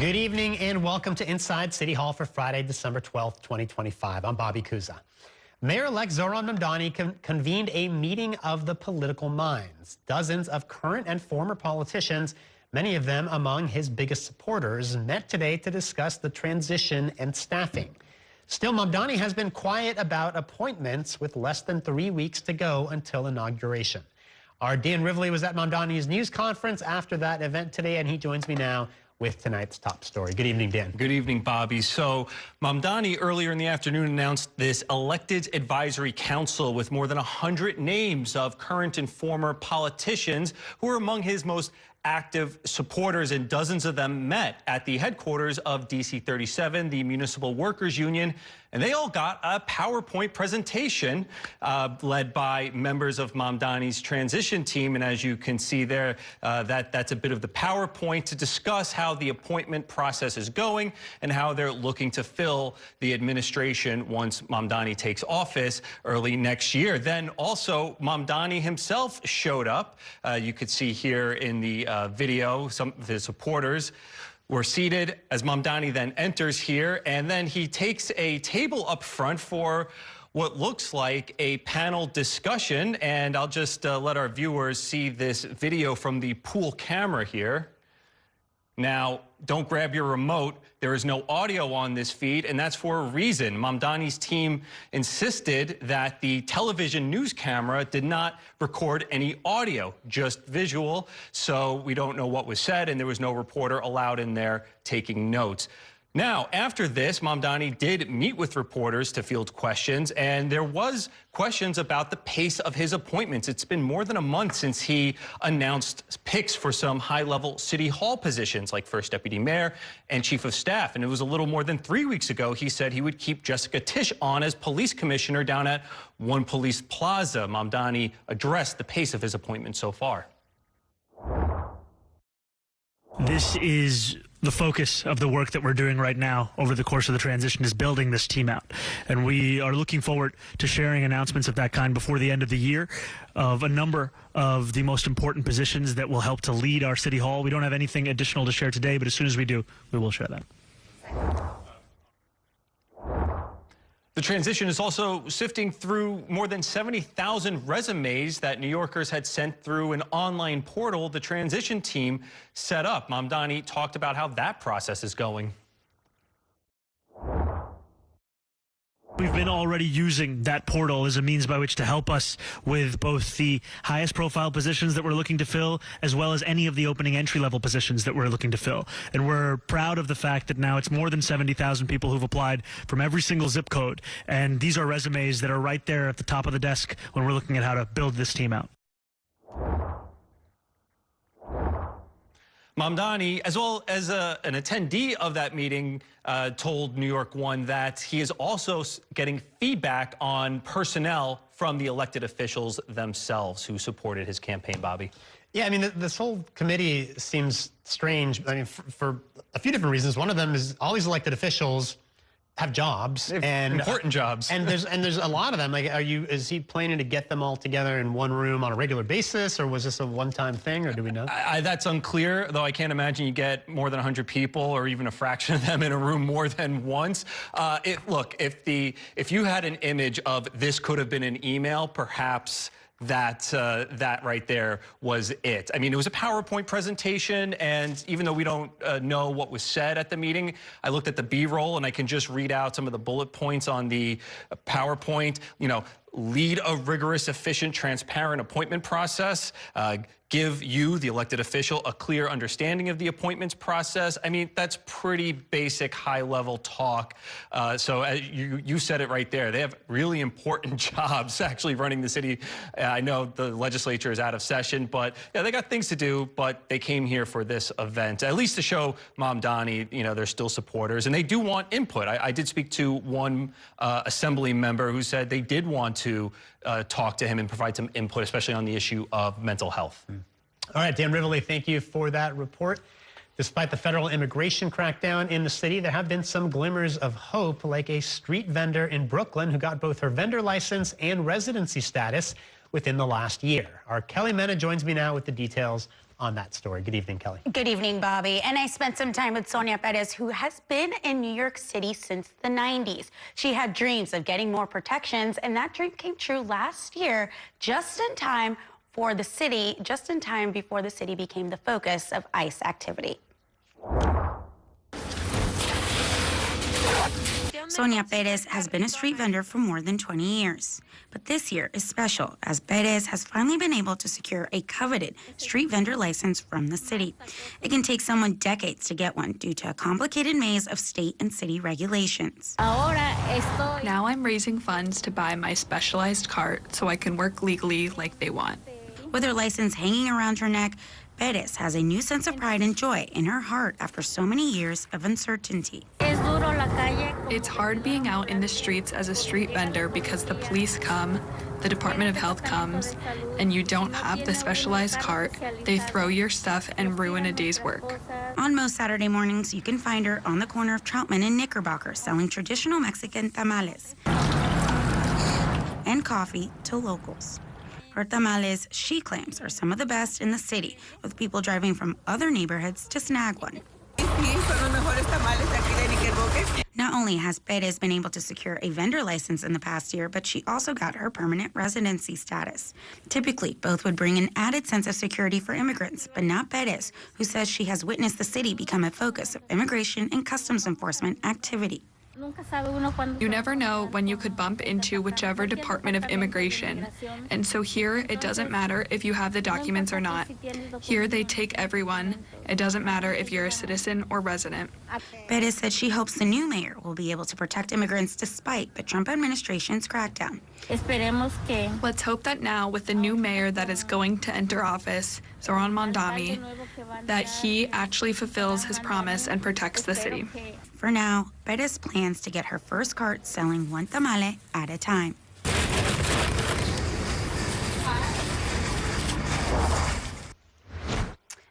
Good evening and welcome to Inside City Hall for Friday, December 12th, 2025. I'm Bobby Kuza. Mayor-elect Zohran Mamdani convened a meeting of the political minds. Dozens of current and former politicians, many of them among his biggest supporters, met today to discuss the transition and staffing. Still, Mamdani has been quiet about appointments with less than 3 weeks to go until inauguration. Our Dan Rivley was at Mamdani's news conference after that event today, and he joins me now with tonight's top story. Good evening, Dan. Good evening, Bobby. So Mamdani earlier in the afternoon announced this elected advisory council with more than 100 names of current and former politicians who are among his most active supporters, and dozens of them met at the headquarters of DC 37, the Municipal Workers Union, and they all got a PowerPoint presentation led by members of Mamdani's transition team. And as you can see there, that's a bit of the PowerPoint to discuss how the appointment process is going and how they're looking to fill the administration once Mamdani takes office early next year. Then also Mamdani himself showed up. You could see here in the video, some of his supporters were seated as Mamdani then enters here, and then he takes a table up front for what looks like a panel discussion. And I'll just let our viewers see this video from the pool camera here. Now, don't grab your remote. There is no audio on this feed, and that's for a reason. Mamdani's team insisted that the television news camera did not record any audio, just visual, so we don't know what was said, and there was no reporter allowed in there taking notes. Now, after this, Mamdani did meet with reporters to field questions, and there was questions about the pace of his appointments. It's been more than a month since he announced picks for some high-level city hall positions like first deputy mayor and chief of staff. And it was a little more than 3 weeks ago he said he would keep Jessica Tisch on as police commissioner down at One Police Plaza. Mamdani addressed the pace of his appointment so far. This is the focus of the work that we're doing right now over the course of the transition, is building this team out. And we are looking forward to sharing announcements of that kind before the end of the year of a number of the most important positions that will help to lead our city hall. We don't have anything additional to share today, but as soon as we do, we will share that. The transition is also sifting through more than 70,000 resumes that New Yorkers had sent through an online portal the transition team set up. Mamdani talked about how that process is going. We've been already using that portal as a means by which to help us with both the highest profile positions that we're looking to fill, as well as any of the opening entry-level positions that we're looking to fill. And we're proud of the fact that now it's more than 70,000 people who've applied from every single zip code. And these are resumes that are right there at the top of the desk when we're looking at how to build this team out. Mamdani, as well as an attendee of that meeting, told New York One that he is also getting feedback on personnel from the elected officials themselves who supported his campaign, Bobby. Yeah, I mean, this whole committee seems strange. I mean, for a few different reasons. One of them is all these elected officials have jobs, and important jobs, and there's a lot of them. Like, is he planning to get them all together in one room on a regular basis, or was this a one-time thing, or do we know? That's unclear, though. I can't imagine you get more than 100 people, or even a fraction of them, in a room more than once. Look, if you had an image of this could have been an email, perhaps that right there was it. I mean, it was a PowerPoint presentation, and even though we don't know what was said at the meeting, I looked at the B-roll and I can just read out some of the bullet points on the PowerPoint. You know, lead a rigorous, efficient, transparent appointment process. Give you, the elected official, a clear understanding of the appointments process. I mean, that's pretty basic, high-level talk. So you said it right there. They have really important jobs actually running the city. I know the legislature is out of session, but yeah, they got things to do, but they came here for this event, at least to show Mamdani, you know, they're still supporters, and they do want input. I did speak to one assembly member who said they did want to talk to him and provide some input, especially on the issue of mental health. All right, Dan Rivley, thank you for that report. Despite the federal immigration crackdown in the city, there have been some glimmers of hope, like a street vendor in Brooklyn who got both her vendor license and residency status within the last year. Our Kelly Mena joins me now with the details on that story. Good evening, Kelly. Good evening, Bobby. And I spent some time with Sonia Perez, who has been in New York City since the 90s. She had dreams of getting more protections, and that dream came true last year, just in time before the city became the focus of ICE activity. Sonia Perez has been a street vendor for more than 20 years. But this year is special, as Perez has finally been able to secure a coveted street vendor license from the city. It can take someone decades to get one due to a complicated maze of state and city regulations. Now I'm raising funds to buy my specialized cart so I can work legally like they want. With her license hanging around her neck, Perez has a new sense of pride and joy in her heart after so many years of uncertainty. It's hard being out in the streets as a street vendor because the police come, the Department of Health comes, and you don't have the specialized cart. They throw your stuff and ruin a day's work. On most Saturday mornings, you can find her on the corner of Troutman and Knickerbocker selling traditional Mexican tamales and coffee to locals. Her tamales, she claims, are some of the best in the city, with people driving from other neighborhoods to snag one. Not only has Perez been able to secure a vendor license in the past year, but she also got her permanent residency status. Typically, both would bring an added sense of security for immigrants, but not Perez, who says she has witnessed the city become a focus of immigration and customs enforcement activity. You never know when you could bump into whichever Department of Immigration. And so here, it doesn't matter if you have the documents or not. Here, they take everyone. It doesn't matter if you're a citizen or resident. Perez said she hopes the new mayor will be able to protect immigrants despite the Trump administration's crackdown. Let's hope that now, with the new mayor that is going to enter office, Zohran Mamdani, that he actually fulfills his promise and protects the city. For now, Perez plans to get her first cart selling one tamale at a time.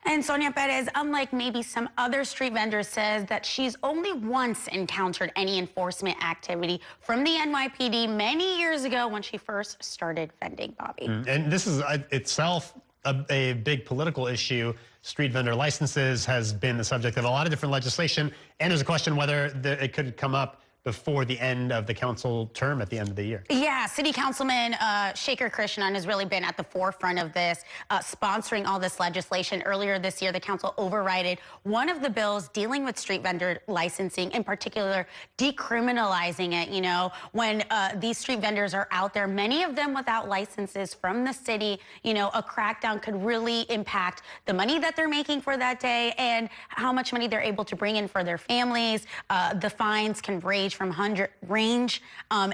And Sonia Perez, unlike maybe some other street vendors, says that she's only once encountered any enforcement activity from the NYPD many years ago when she first started vending, Bobby. And this is itself a big political issue. Street vendor licenses has been the subject of a lot of different legislation, and there's a question whether it could come up before the end of the council term at the end of the year. Yeah, City Councilman Shaker Krishnan has really been at the forefront of this, sponsoring all this legislation. Earlier this year, the council overrided one of the bills dealing with street vendor licensing, in particular, decriminalizing it. You know, when these street vendors are out there, many of them without licenses from the city, you know, a crackdown could really impact the money that they're making for that day and how much money they're able to bring in for their families. The fines can range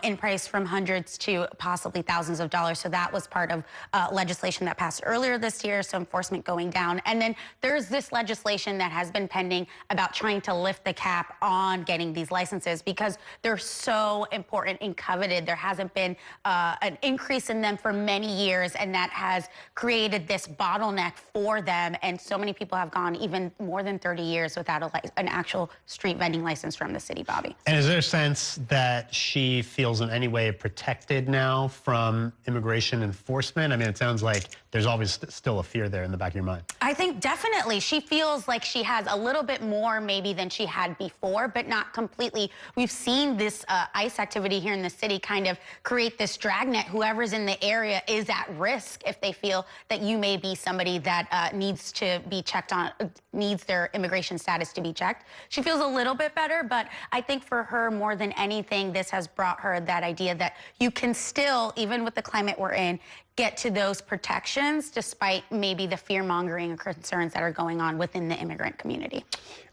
in price from hundreds to possibly thousands of dollars. So that was part of legislation that passed earlier this year, so enforcement going down. And then there's this legislation that has been pending about trying to lift the cap on getting these licenses because they're so important and coveted. There hasn't been an increase in them for many years, and that has created this bottleneck for them. And so many people have gone even more than 30 years without an actual street vending license from the city, Bobby. And is there a sense that she feels in any way protected now from immigration enforcement? I mean, it sounds like there's always still a fear there in the back of your mind. I think definitely she feels like she has a little bit more maybe than she had before, but not completely. We've seen this ICE activity here in the city kind of create this dragnet. Whoever's in the area is at risk if they feel that you may be somebody that needs to be checked on, needs their immigration status to be checked. She feels a little bit better, but I think for her more than anything, this has brought her that idea that you can still, even with the climate we're in, get to those protections despite maybe the fear-mongering and concerns that are going on within the immigrant community.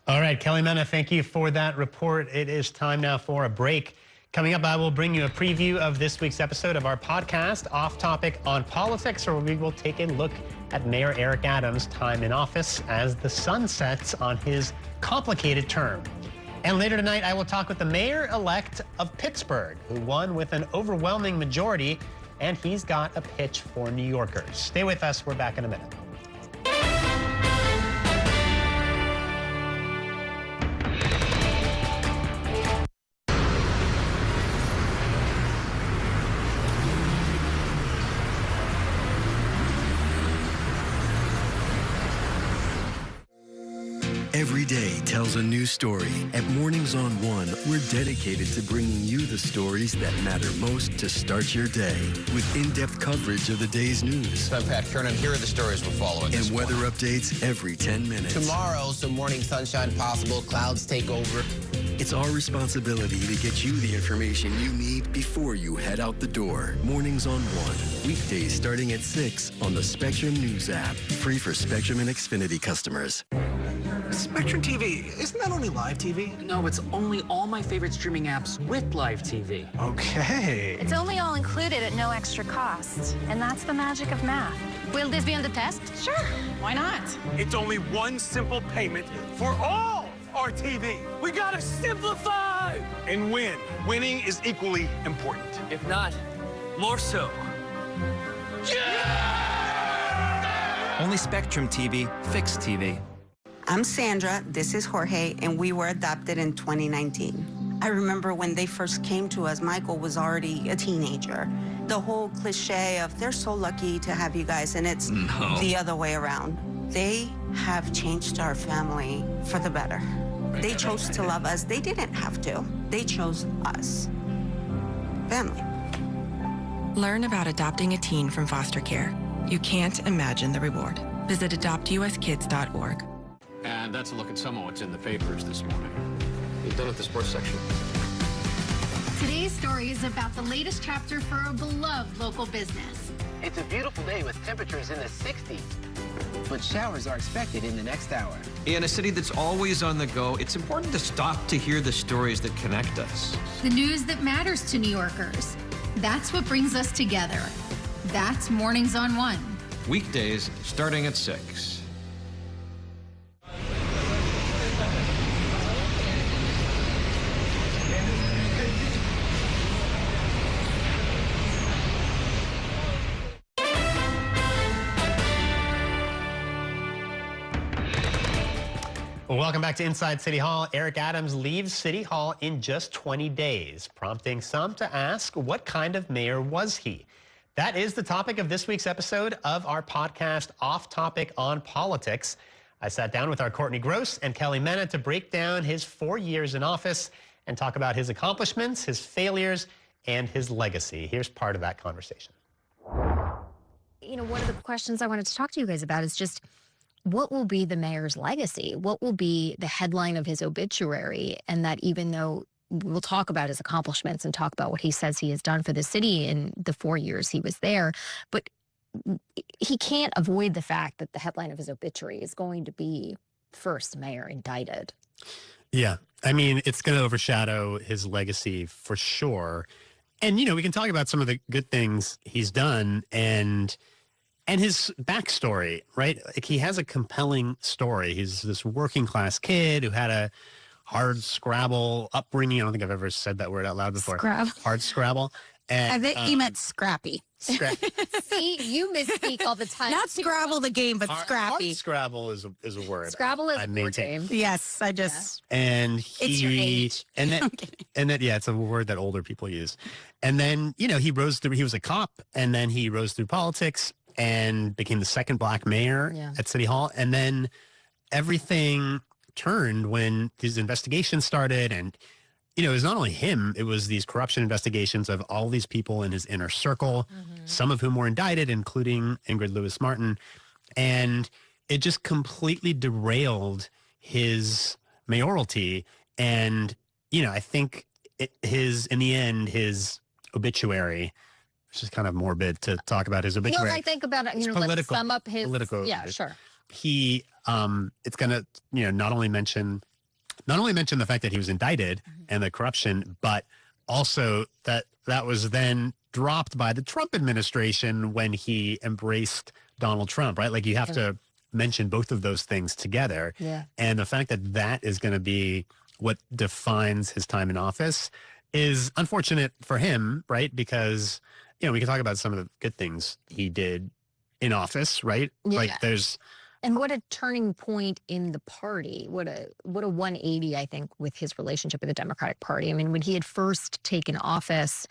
All right, Kelly Mena, thank you for that report. It is time now for a break. Coming up, I will bring you a preview of this week's episode of our podcast, Off Topic on Politics, where we will take a look at Mayor Eric Adams' time in office as the sun sets on his complicated term. And later tonight, I will talk with the mayor-elect of Pittsburgh, who won with an overwhelming majority, and he's got a pitch for New Yorkers. Stay with us. We're back in a minute. Every day tells a new story. At Mornings on One, we're dedicated to bringing you the stories that matter most to start your day. With in-depth coverage of the day's news. I'm Pat Kernan. Here are the stories we're following. And weather updates every 10 minutes. Tomorrow, some morning sunshine possible. Clouds take over. It's our responsibility to get you the information you need before you head out the door. Mornings on One. Weekdays starting at 6 on the Spectrum News app. Free for Spectrum and Xfinity customers. Spectrum TV, isn't that only live TV? No, it's only all my favorite streaming apps with live TV. Okay. It's only all included at no extra cost. And that's the magic of math. Will this be on the test? Sure, why not? It's only one simple payment for all our TV. We gotta simplify and win. Winning is equally important. If not, more so. Yeah! Only Spectrum TV, fixed TV. I'm Sandra, this is Jorge, and we were adopted in 2019. I remember when they first came to us, Michael was already a teenager. The whole cliche of they're so lucky to have you guys, and it's the other way around. They have changed our family for the better. They chose to love us. They didn't have to. They chose us. Family. Learn about adopting a teen from foster care. You can't imagine the reward. Visit adoptuskids.org. And that's a look at some of what's in the papers this morning. You've done at the sports section. Today's story is about the latest chapter for a beloved local business. It's a beautiful day with temperatures in the 60s, but showers are expected in the next hour. In a city that's always on the go, it's important to stop to hear the stories that connect us. The news that matters to New Yorkers. That's what brings us together. That's Mornings on One. Weekdays starting at 6. Welcome back to Inside City Hall. Eric Adams leaves City Hall in just 20 days, prompting some to ask, what kind of mayor was he? That is the topic of this week's episode of our podcast, Off Topic on Politics. I sat down with our Courtney Gross and Kelly Mena to break down his 4 years in office and talk about his accomplishments, his failures, and his legacy. Here's part of that conversation. You know, one of the questions I wanted to talk to you guys about is just, what will be the mayor's legacy? What will be the headline of his obituary? And that even though we'll talk about his accomplishments and talk about what he says he has done for the city in the 4 years he was there, but he can't avoid the fact that the headline of his obituary is going to be first mayor indicted. Yeah, I mean, it's going to overshadow his legacy for sure. And, you know, we can talk about some of the good things he's done and his backstory, right? Like, he has a compelling story. He's this working class kid who had a hard Scrabble upbringing. I don't think I've ever said that word out loud before. Scrabble. Hard Scrabble. And, I think you meant scrappy. See, you misspeak all the time. Not Scrabble the game, but scrappy. Hard Scrabble is a word. Scrabble is I a word maintain. game. Yes, I just. Yeah. And it's your age. And that, yeah, it's a word that older people use. And then, you know, he rose through. He was a cop, and then he rose through politics and became the second black mayor at City Hall. And then everything turned when these investigations started. And, you know, it was not only him, it was these corruption investigations of all these people in his inner circle, some of whom were indicted, including Ingrid Lewis Martin. And it just completely derailed his mayoralty. And, you know, I think in the end, his obituary, it's just kind of morbid to talk about his obituary. Well, I think about it, you know, let's sum up his, yeah, sure. He, it's going to, you know, not only mention the fact that he was indicted and the corruption, but also that was then dropped by the Trump administration when he embraced Donald Trump, right? Like, you have to mention both of those things together. Yeah. And the fact that is going to be what defines his time in office is unfortunate for him, right? Because, you know, we can talk about some of the good things he did in office, right? Yeah. Like, there's... And what a turning point in the party. What a 180, I think, with his relationship with the Democratic Party. I mean, when he had first taken office,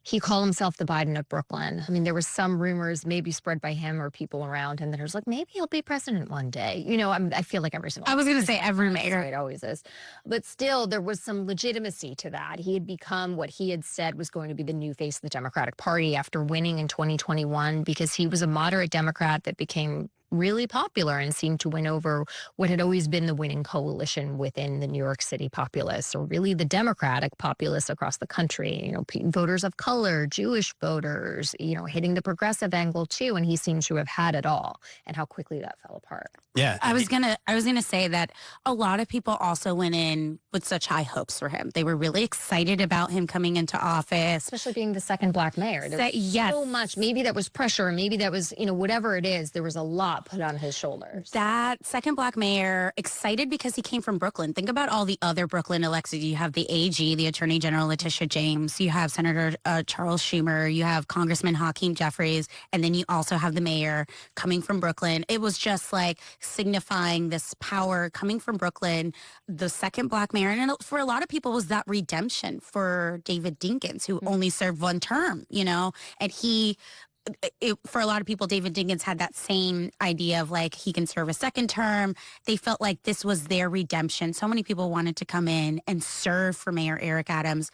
he called himself the Biden of Brooklyn. I mean, there was some rumors maybe spread by him or people around him that was like, maybe he'll be president one day. You know, I feel like every single. I was going to say every mayor. It always is. But still, there was some legitimacy to that. He had become what he had said was going to be the new face of the Democratic Party after winning in 2021, because he was a moderate Democrat that became really popular and seemed to win over what had always been the winning coalition within the New York City populace, or really the Democratic populace across the country. You know, voters of color, Jewish voters, you know, hitting the progressive angle too. And he seems to have had it all, and how quickly that fell apart. Yeah. I was gonna say that a lot of people also went in with such high hopes for him. They were really excited about him coming into office. Especially being the second Black mayor. There was so much. Maybe that was pressure. Maybe that was, you know, whatever it is, there was a lot put on his shoulders. That second Black mayor, excited because he came from Brooklyn. Think about all the other Brooklyn elected. You have the AG, the Attorney General Letitia James. You have Senator Charles Schumer. You have Congressman Hakeem Jeffries. And then you also have the mayor coming from Brooklyn. It was just like signifying this power coming from Brooklyn, the second Black mayor. And for a lot of people, was that redemption for David Dinkins, who only served one term, you know, and for a lot of people, David Dinkins had that same idea of like, he can serve a second term. They felt like this was their redemption. So many people wanted to come in and serve for Mayor Eric Adams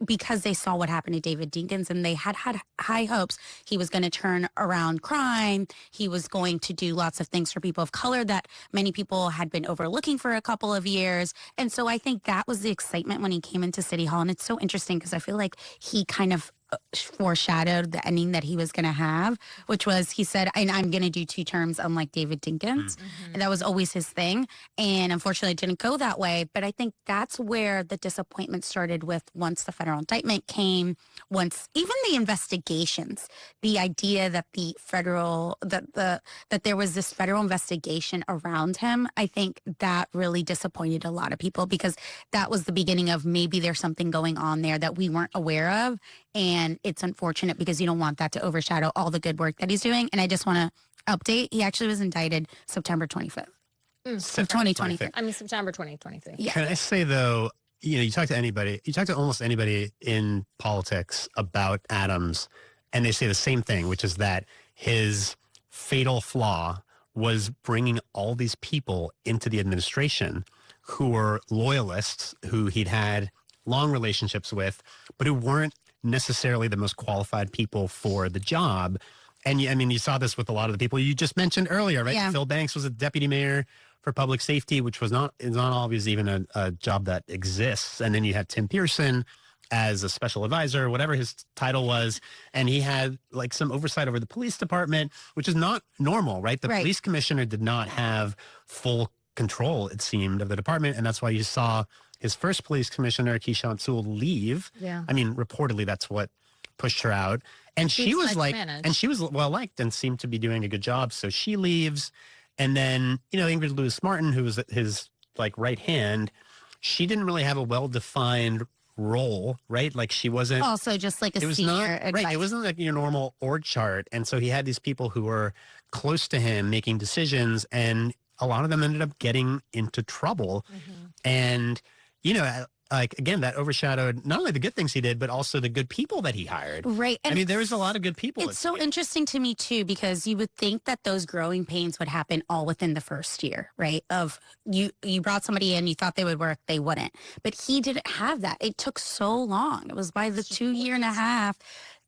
because they saw what happened to David Dinkins, and they had high hopes. He was going to turn around crime. He was going to do lots of things for people of color that many people had been overlooking for a couple of years. And so I think that was the excitement when he came into City Hall. And it's so interesting because I feel like he kind of foreshadowed the ending that he was going to have, which was, he said, and I'm going to do 2 terms unlike David Dinkins. And that was always his thing. And unfortunately, it didn't go that way. But I think that's where the disappointment started with once the federal indictment came, once even the investigations, the idea that that there was this federal investigation around him. I think that really disappointed a lot of people, because that was the beginning of maybe there's something going on there that we weren't aware of. And it's unfortunate because you don't want that to overshadow all the good work that he's doing. And I just want to update, he actually was indicted September 25th of 2023. I mean, September 2023. Yeah. Can I say, though, you know, you talk to almost anybody in politics about Adams, and they say the same thing, which is that his fatal flaw was bringing all these people into the administration who were loyalists, who he'd had long relationships with, but who weren't necessarily the most qualified people for the job. And I mean, you saw this with a lot of the people you just mentioned earlier, right? Yeah. Phil Banks was a deputy mayor for public safety, which is not always even a job that exists. And then you had Tim Pearson as a special advisor, whatever his title was. And he had like some oversight over the police department, which is not normal, right? The police commissioner did not have full control, it seemed, of the department. And that's why you saw his first police commissioner, Keyshawn Sewell, leave. Yeah. I mean, reportedly, that's what pushed her out. And she was well liked and seemed to be doing a good job. So she leaves. And then, you know, Ingrid Lewis Martin, who was his like right hand, she didn't really have a well-defined role, right? Like she wasn't also just like a senior advisor. Right. It wasn't like your normal org chart. And so he had these people who were close to him making decisions, and a lot of them ended up getting into trouble. And, you know, like, again, that overshadowed not only the good things he did, but also the good people that he hired. Right. And I mean, there was a lot of good people. It's so interesting to me, too, because you would think that those growing pains would happen all within the first year, right? Of you brought somebody in, you thought they would work, they wouldn't. But he didn't have that. It took so long. It was by the 2 year and a half,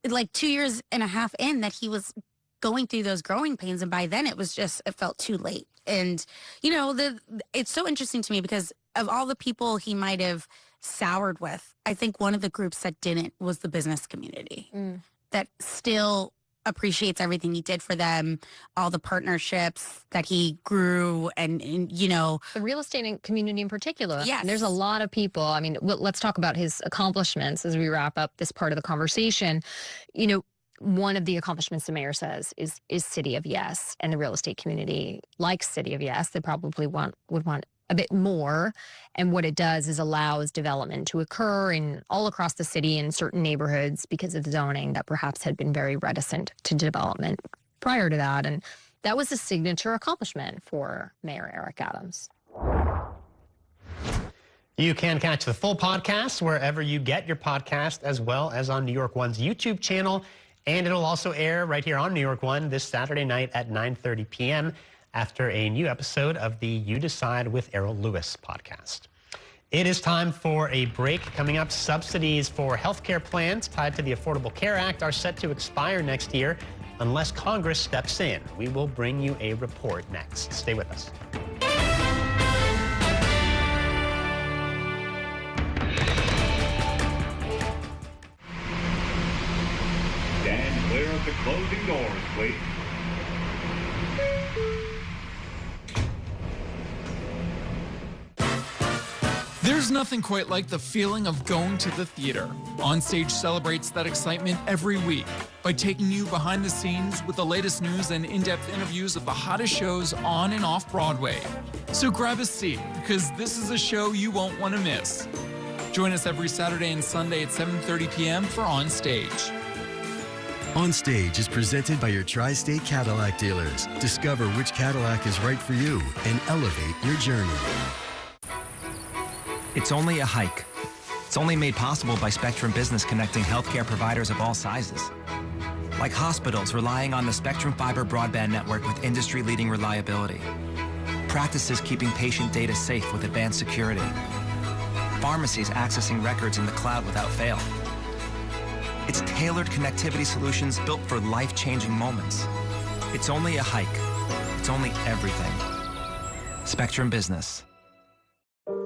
like 2 years and a half in, that he was going through those growing pains. And by then it felt too late. And, you know, it's so interesting to me because of all the people he might have soured with, I think one of the groups that didn't was the business community that still appreciates everything he did for them, all the partnerships that he grew, and you know, the real estate community in particular. Yes. And there's a lot of people. I mean, let's talk about his accomplishments as we wrap up this part of the conversation. You know, one of the accomplishments the mayor says is City of Yes, and the real estate community likes City of Yes. They probably would want a bit more. And what it does is allows development to occur in all across the city in certain neighborhoods because of zoning that perhaps had been very reticent to development prior to that. And that was a signature accomplishment for Mayor Eric Adams. You can catch the full podcast wherever you get your podcast, as well as on New York One's YouTube channel. And it'll also air right here on New York One this Saturday night at 9:30 p.m. after a new episode of the You Decide with Errol Lewis podcast. It is time for a break. Coming up, subsidies for healthcare plans tied to the Affordable Care Act are set to expire next year unless Congress steps in. We will bring you a report next. Stay with us. Stand clear of the closing doors, please. There's nothing quite like the feeling of going to the theater. Onstage celebrates that excitement every week by taking you behind the scenes with the latest news and in-depth interviews of the hottest shows on and off Broadway. So grab a seat, because this is a show you won't want to miss. Join us every Saturday and Sunday at 7:30 p.m. for Onstage. Onstage is presented by your Tri-State Cadillac dealers. Discover which Cadillac is right for you and elevate your journey. It's only a hike. It's only made possible by Spectrum Business connecting healthcare providers of all sizes. Like hospitals relying on the Spectrum Fiber broadband network with industry-leading reliability. Practices keeping patient data safe with advanced security. Pharmacies accessing records in the cloud without fail. It's tailored connectivity solutions built for life-changing moments. It's only a hike. It's only everything. Spectrum Business.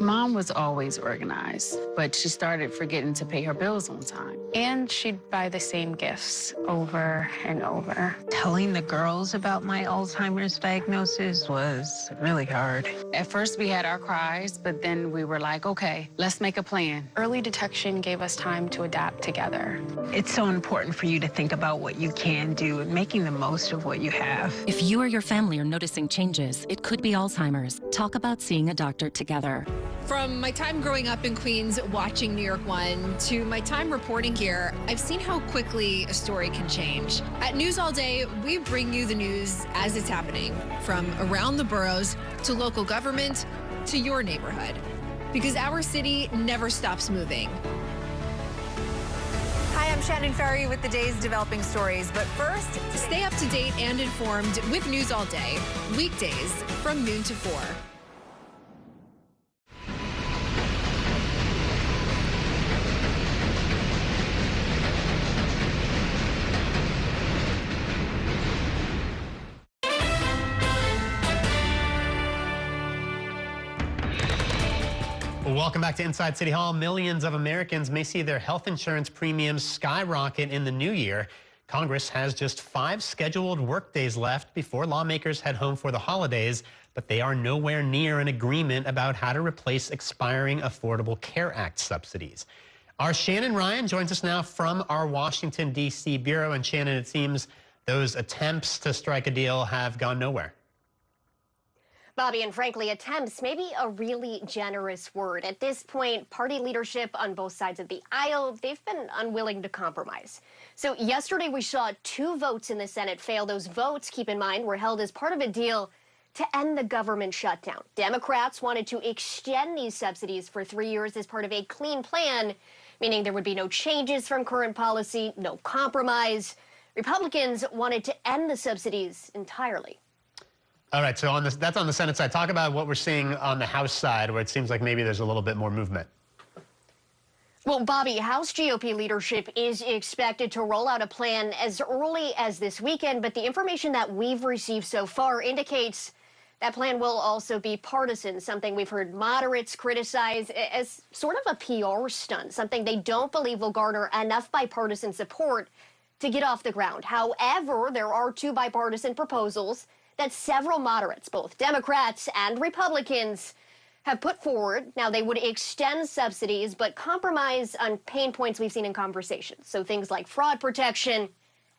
Mom was always organized, but she started forgetting to pay her bills on time. And she'd buy the same gifts over and over. Telling the girls about my Alzheimer's diagnosis was really hard. At first, we had our cries, but then we were like, okay, let's make a plan. Early detection gave us time to adapt together. It's so important for you to think about what you can do and making the most of what you have. If you or your family are noticing changes, it could be Alzheimer's. Talk about seeing a doctor together. From my time growing up in Queens watching New York One to my time reporting here, I've seen how quickly a story can change. At News All Day, we bring you the news as it's happening, from around the boroughs to local government to your neighborhood, because our city never stops moving. Hi, I'm Shannon Ferry with the day's developing stories, but first, stay up to date and informed with News All Day, weekdays from noon to 4. Welcome back to Inside City Hall. Millions of Americans may see their health insurance premiums skyrocket in the new year. Congress has just 5 scheduled workdays left before lawmakers head home for the holidays, but they are nowhere near an agreement about how to replace expiring Affordable Care Act subsidies. Our Shannon Ryan joins us now from our Washington, D.C. bureau. And Shannon, it seems those attempts to strike a deal have gone nowhere. Bobby, and frankly, attempts may be a really generous word. At this point, party leadership on both sides of the aisle, they've been unwilling to compromise. So yesterday we saw 2 votes in the Senate fail. Those votes, keep in mind, were held as part of a deal to end the government shutdown. Democrats wanted to extend these subsidies for 3 years as part of a clean plan, meaning there would be no changes from current policy, no compromise. Republicans wanted to end the subsidies entirely. All right, so that's on the Senate side. Talk about what we're seeing on the House side, where it seems like maybe there's a little bit more movement. Well, Bobby, House GOP leadership is expected to roll out a plan as early as this weekend, but the information that we've received so far indicates that plan will also be partisan, something we've heard moderates criticize as sort of a PR stunt, something they don't believe will garner enough bipartisan support to get off the ground. However, there are 2 bipartisan proposals that several moderates, both Democrats and Republicans, have put forward. Now, they would extend subsidies, but compromise on pain points we've seen in conversations. So things like fraud protection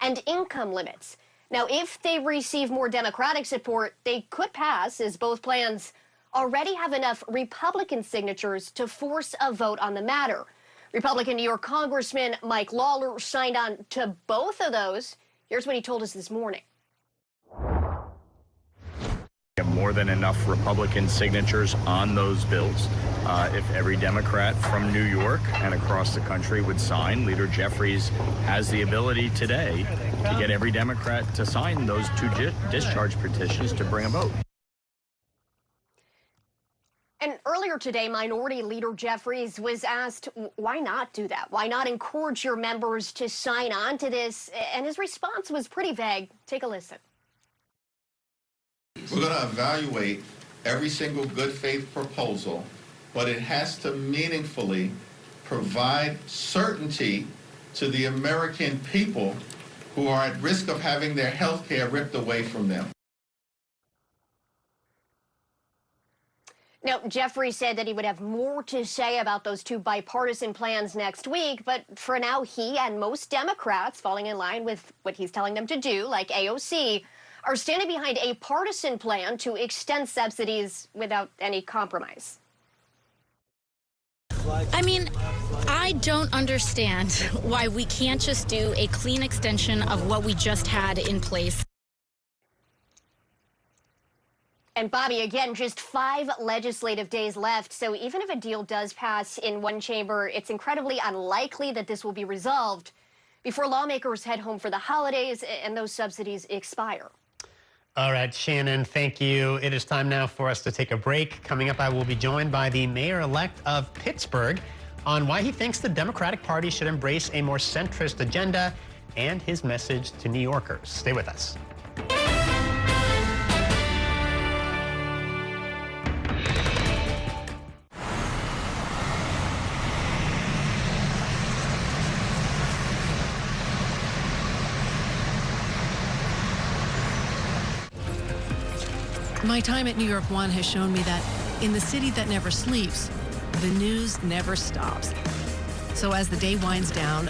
and income limits. Now, if they receive more Democratic support, they could pass, as both plans already have enough Republican signatures to force a vote on the matter. Republican New York Congressman Mike Lawler signed on to both of those. Here's what he told us this morning. More than enough Republican signatures on those bills if every Democrat from New York and across the country would sign. Leader Jeffries has the ability today to get every Democrat to sign those 2 discharge petitions to bring a vote. And earlier today, Minority Leader Jeffries was asked, why not do that? Why not encourage your members to sign on to this? And his response was pretty vague. Take a listen. We're going to evaluate every single good faith proposal, but it has to meaningfully provide certainty to the American people who are at risk of having their health care ripped away from them. Now, Jeffrey said that he would have more to say about those 2 bipartisan plans next week, but for now, he and most Democrats, falling in line with what he's telling them to do, like AOC, are standing behind a partisan plan to extend subsidies without any compromise. I mean, I don't understand why we can't just do a clean extension of what we just had in place. And Bobby, again, just 5 legislative days left. So even if a deal does pass in one chamber, it's incredibly unlikely that this will be resolved before lawmakers head home for the holidays and those subsidies expire. All right, Shannon, thank you. It is time now for us to take a break. Coming up, I will be joined by the mayor-elect of Pittsburgh on why he thinks the Democratic Party should embrace a more centrist agenda and his message to New Yorkers. Stay with us. My time at New York One has shown me that in the city that never sleeps, the news never stops. So as the day winds down,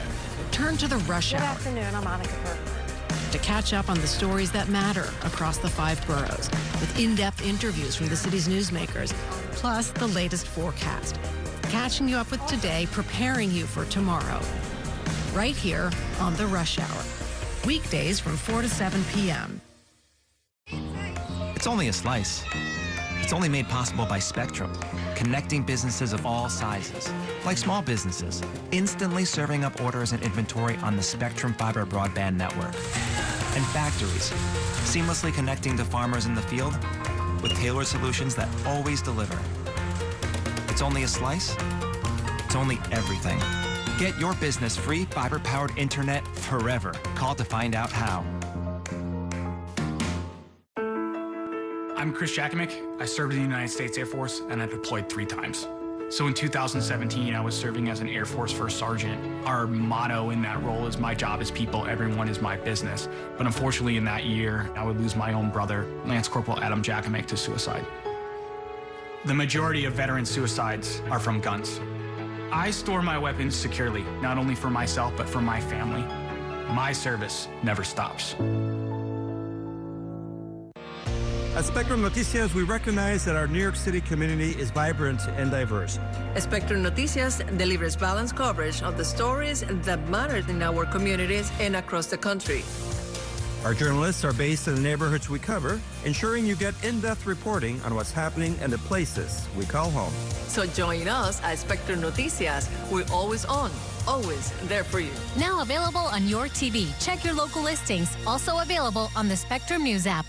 turn to the rush hour. Good afternoon, I'm Monica Burke. To catch up on the stories that matter across the 5 boroughs, with in-depth interviews from the city's newsmakers, plus the latest forecast. Catching you up with today, preparing you for tomorrow. Right here on the Rush Hour. Weekdays from 4 to 7 p.m. It's only a slice. It's only made possible by Spectrum, connecting businesses of all sizes, like small businesses, instantly serving up orders and inventory on the Spectrum Fiber broadband network. And factories, seamlessly connecting to farmers in the field with tailored solutions that always deliver. It's only a slice. It's only everything. Get your business free fiber-powered internet forever. Call to find out how. I'm Chris Jakovic. I served in the United States Air Force and I deployed 3 times. So in 2017, I was serving as an Air Force First Sergeant. Our motto in that role is, my job is people, everyone is my business. But unfortunately in that year, I would lose my own brother, Lance Corporal Adam Jakovic, to suicide. The majority of veteran suicides are from guns. I store my weapons securely, not only for myself, but for my family. My service never stops. At Spectrum Noticias, we recognize that our New York City community is vibrant and diverse. Spectrum Noticias delivers balanced coverage of the stories that matter in our communities and across the country. Our journalists are based in the neighborhoods we cover, ensuring you get in-depth reporting on what's happening in the places we call home. So join us at Spectrum Noticias. We're always on, always there for you. Now available on your TV. Check your local listings. Also available on the Spectrum News app.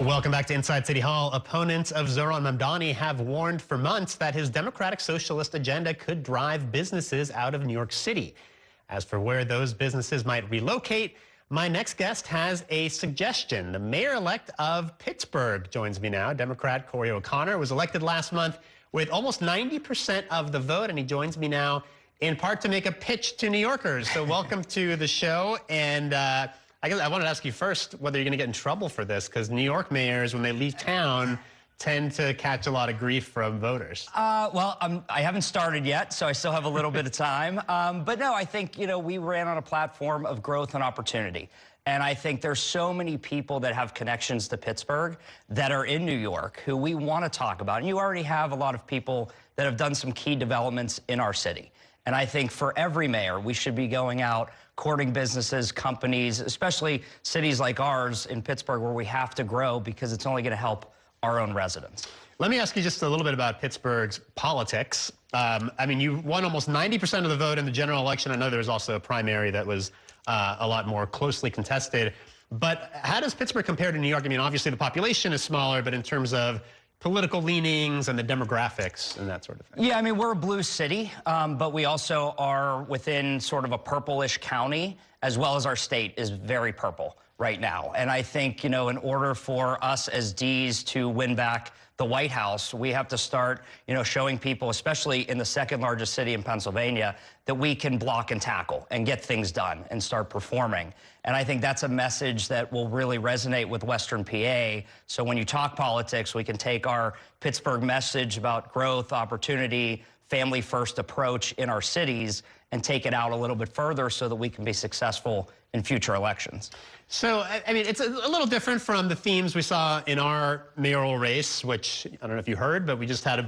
Welcome back to Inside City Hall. Opponents of Zohran Mamdani have warned for months that his democratic socialist agenda could drive businesses out of New York City. As for where those businesses might relocate, my next guest has a suggestion. The mayor-elect of Pittsburgh joins me now. Democrat Corey O'Connor was elected last month with almost 90% of the vote, and he joins me now in part to make a pitch to New Yorkers. So welcome to the show. And I guess I wanted to ask you first whether you're going to get in trouble for this, because New York mayors, when they leave town, tend to catch a lot of grief from voters? Well, I haven't started yet, so I still have a little bit of time. But no, I think, we ran on a platform of growth and opportunity. And I think there's so many people that have connections to Pittsburgh that are in New York who we want to talk about. And you already have a lot of people that have done some key developments in our city. And I think for every mayor, we should be going out, courting businesses, companies, especially cities like ours in Pittsburgh where we have to grow because it's only going to help our own residents. Let me ask you just a little bit about Pittsburgh's politics. I mean, you won almost 90% of the vote in the general election. I know there was also a primary that was a lot more closely contested. But how does Pittsburgh compare to New York? I mean, obviously the population is smaller, but in terms of political leanings and the demographics and that sort of thing. Yeah, I mean, we're a blue city, but we also are within sort of a purplish county, as well as our state is very purple right now. And I think, in order for us as Ds to win back the White House, we have to start, showing people, especially in the second largest city in Pennsylvania, that we can block and tackle and get things done and start performing. And I think that's a message that will really resonate with Western PA. So when you talk politics, we can take our Pittsburgh message about growth, opportunity, family-first approach in our cities and take it out a little bit further so that we can be successful in future elections. So, I mean, it's a little different from the themes we saw in our mayoral race, which, I don't know if you heard, but we just had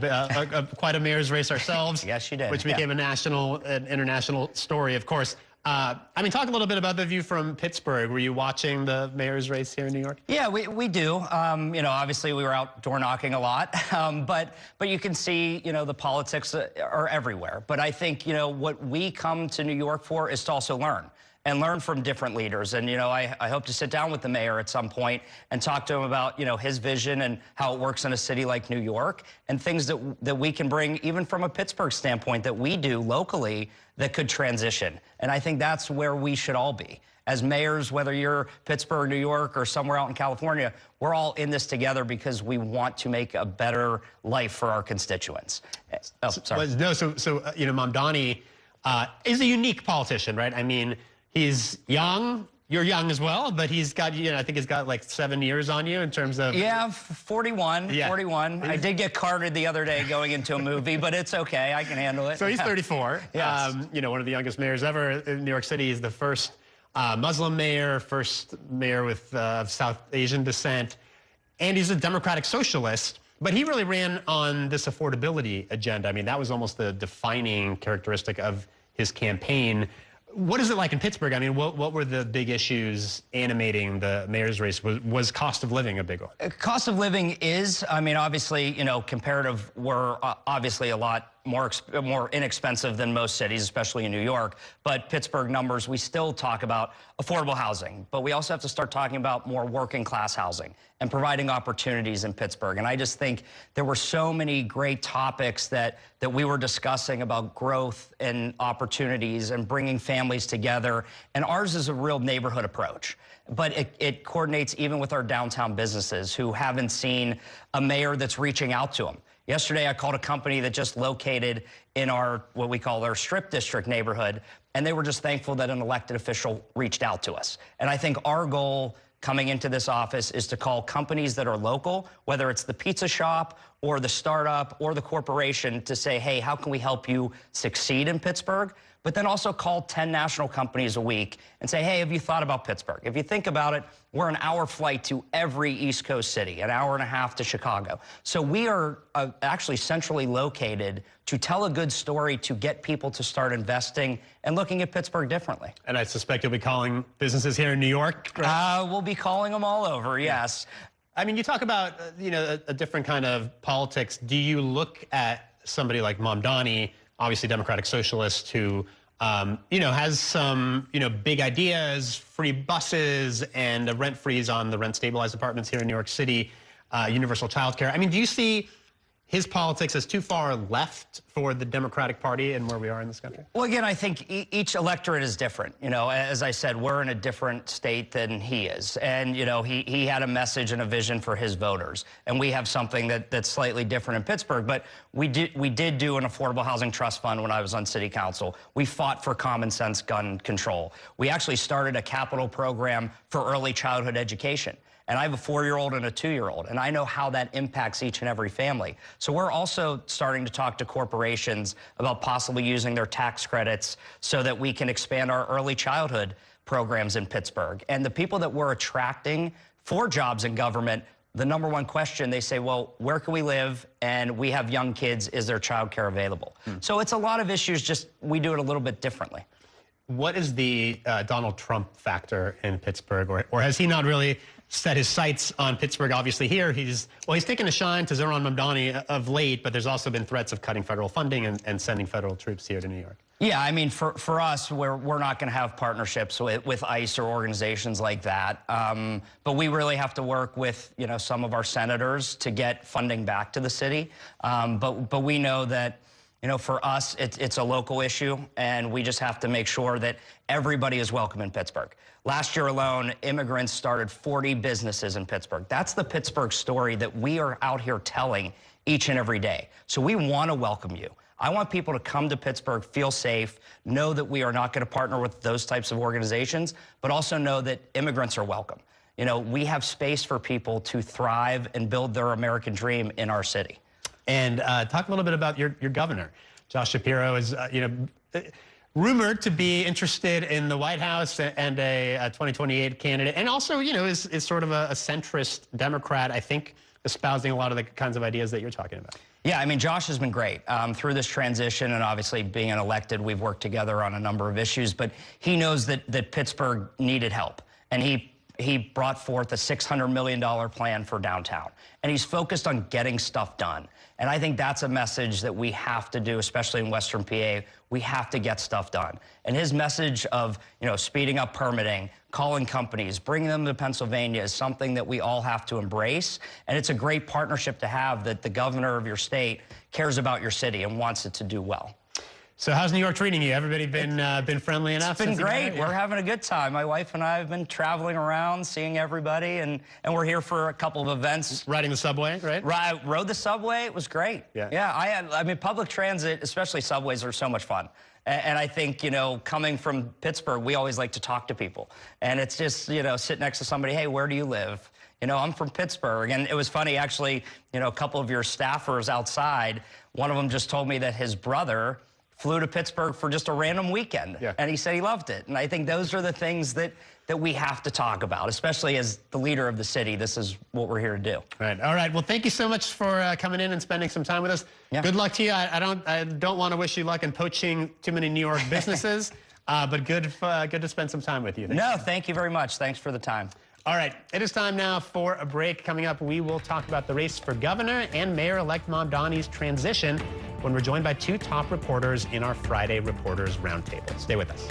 quite a mayor's race ourselves. Yes, you did. Which became a national and international story, of course. I mean, talk a little bit about the view from Pittsburgh. Were you watching the mayor's race here in New York? Yeah, we do. Obviously we were out door knocking a lot, but you can see, the politics are everywhere. But I think, what we come to New York for is to also learn from different leaders. And, I hope to sit down with the mayor at some point and talk to him about, his vision and how it works in a city like New York and things that we can bring even from a Pittsburgh standpoint that we do locally that could transition. And I think that's where we should all be. As mayors, whether you're Pittsburgh, New York, or somewhere out in California, we're all in this together because we want to make a better life for our constituents. Oh, sorry. No, so Mamdani is a unique politician, right? I mean, he's young. You're young as well, but he's got, I think he's got like 7 years on you in terms of... Yeah, 41. Yeah. 41. I did get carded the other day going into a movie, but it's okay. I can handle it. So he's 34. Yes. One of the youngest mayors ever in New York City. He's the first Muslim mayor, first mayor with South Asian descent, and he's a democratic socialist. But he really ran on this affordability agenda. I mean, that was almost the defining characteristic of his campaign. What is it like in Pittsburgh? I mean, what were the big issues animating the mayor's race? Was cost of living a big one? Cost of living is, I mean, obviously, comparative, we're obviously a lot more inexpensive than most cities, especially in New York. But Pittsburgh numbers, we still talk about affordable housing, but we also have to start talking about more working class housing and providing opportunities in Pittsburgh. And I just think there were so many great topics that we were discussing about growth and opportunities and bringing families together. And ours is a real neighborhood approach. But it coordinates even with our downtown businesses who haven't seen a mayor that's reaching out to them. Yesterday, I called a company that just located in our, what we call our Strip District neighborhood, and they were just thankful that an elected official reached out to us. And I think our goal coming into this office is to call companies that are local, whether it's the pizza shop or the startup or the corporation, to say, hey, how can we help you succeed in Pittsburgh? But then also call 10 national companies a week and say, hey, have you thought about Pittsburgh? If you think about it, we're an hour flight to every East Coast city, an hour and a half to Chicago. So we are actually centrally located to tell a good story, to get people to start investing and looking at Pittsburgh differently. And I suspect you'll be calling businesses here in New York, right? We'll be calling them all over, yes. I mean, you talk about, a different kind of politics. Do you look at somebody like Mamdani, obviously Democratic Socialist, who, has some, big ideas, free buses and a rent freeze on the rent-stabilized apartments here in New York City, universal child care. I mean, do you see his politics as too far left for the Democratic Party and where we are in this country? Well, again, I think each electorate is different. As I said, we're in a different state than he is. And, he had a message and a vision for his voters. And we have something that's slightly different in Pittsburgh. But we did do an affordable housing trust fund when I was on city council. We fought for common sense gun control. We actually started a capital program for early childhood education. and I have a 4-year-old and a 2-year-old, and I know how that impacts each and every family. So we're also starting to talk to corporations about possibly using their tax credits so that we can expand our early childhood programs in Pittsburgh. And the people that we're attracting for jobs in government, the number one question, they say, well, where can we live? And we have young kids, is there childcare available? So it's a lot of issues, just we do it a little bit differently. What is the Donald Trump factor in Pittsburgh, or has he not really set his sights on Pittsburgh? Obviously here, he's taken a shine to Zohran Mamdani of late, but there's also been threats of cutting federal funding and sending federal troops here to New York. Yeah, I mean, for us, we're not going to have partnerships with ICE or organizations like that. But we really have to work with, some of our senators to get funding back to the city. But we know that, for us, it's a local issue, and we just have to make sure that everybody is welcome in Pittsburgh. Last year alone, immigrants started 40 businesses in Pittsburgh. That's the Pittsburgh story that we are out here telling each and every day. So we want to welcome you. I want people to come to Pittsburgh, feel safe, know that we are not going to partner with those types of organizations, but also know that immigrants are welcome. We have space for people to thrive and build their American dream in our city. And talk a little bit about your governor. Josh Shapiro is, rumored to be interested in the White House and a 2028 candidate, and also, is sort of a centrist Democrat, I think, espousing a lot of the kinds of ideas that you're talking about. Yeah, I mean, Josh has been great through this transition, and obviously being elected, we've worked together on a number of issues, but he knows that Pittsburgh needed help, and he brought forth a $600 million plan for downtown, and he's focused on getting stuff done. And I think that's a message that we have to do, especially in Western PA. We have to get stuff done. And his message of, speeding up permitting, calling companies, bringing them to Pennsylvania is something that we all have to embrace. And it's a great partnership to have, that the governor of your state cares about your city and wants it to do well. So how's New York treating you? Everybody been friendly enough? It's been great. We're having a good time. My wife and I have been traveling around, seeing everybody, and we're here for a couple of events. Riding the subway, right? Rode the subway. It was great. Yeah. I mean, public transit, especially subways, are so much fun. And I think, coming from Pittsburgh, we always like to talk to people. And it's just, sit next to somebody, hey, where do you live? I'm from Pittsburgh. And it was funny, actually, a couple of your staffers outside, one of them just told me that his brother flew to Pittsburgh for just a random weekend. And he said he loved it. And I think those are the things that we have to talk about, especially as the leader of the city. This is what we're here to do. Right. All right. Well, thank you so much for coming in and spending some time with us. Yeah. Good luck to you. I don't want to wish you luck in poaching too many New York businesses, but good to spend some time with you. Thank you very much. Thanks for the time. All right, it is time now for a break. Coming up, we will talk about the race for governor and Mayor-elect Mamdani's transition when we're joined by two top reporters in our Friday Reporters Roundtable. Stay with us.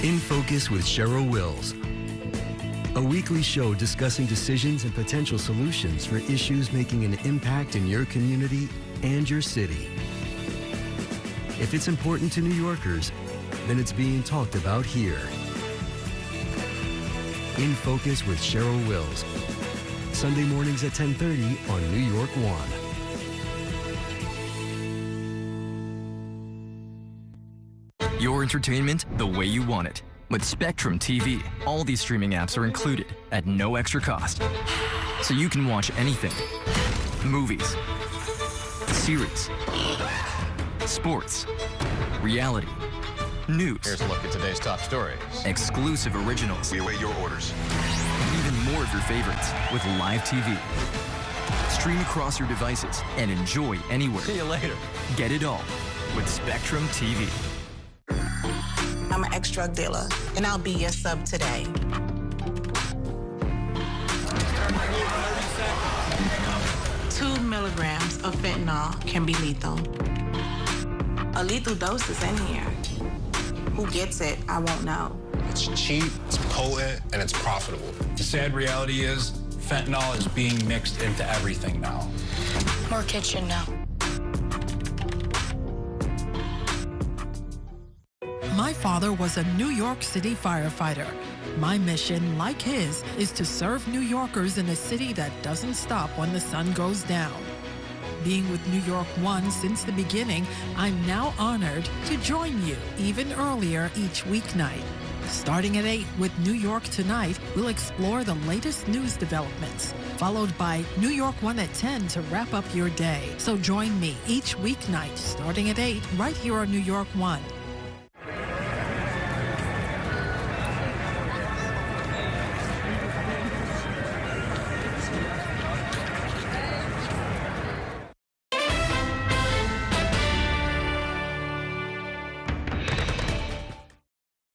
In Focus with Cheryl Wills, a weekly show discussing decisions and potential solutions for issues making an impact in your community and your city. If it's important to New Yorkers, then it's being talked about here. In Focus with Cheryl Wills, Sunday mornings at 10:30 on New York One. Your entertainment the way you want it. With Spectrum TV, all these streaming apps are included at no extra cost. So you can watch anything. Movies, series, sports, reality, news. Here's a look at today's top stories. Exclusive originals. We await your orders. And even more of your favorites with live TV. Stream across your devices and enjoy anywhere. See you later. Get it all with Spectrum TV. I'm an ex-drug dealer, and I'll be your sub today. Two milligrams of fentanyl can be lethal. A lethal dose is in here. Who gets it, I won't know. It's cheap, it's potent, and it's profitable. The sad reality is fentanyl is being mixed into everything now. More kitchen now. My father was a New York City firefighter. My mission, like his, is to serve New Yorkers in a city that doesn't stop when the sun goes down. Being with New York One since the beginning, I'm now honored to join you even earlier each weeknight. Starting at 8 with New York Tonight, we'll explore the latest news developments, followed by New York One at 10 to wrap up your day. So join me each weeknight starting at 8 right here on New York One.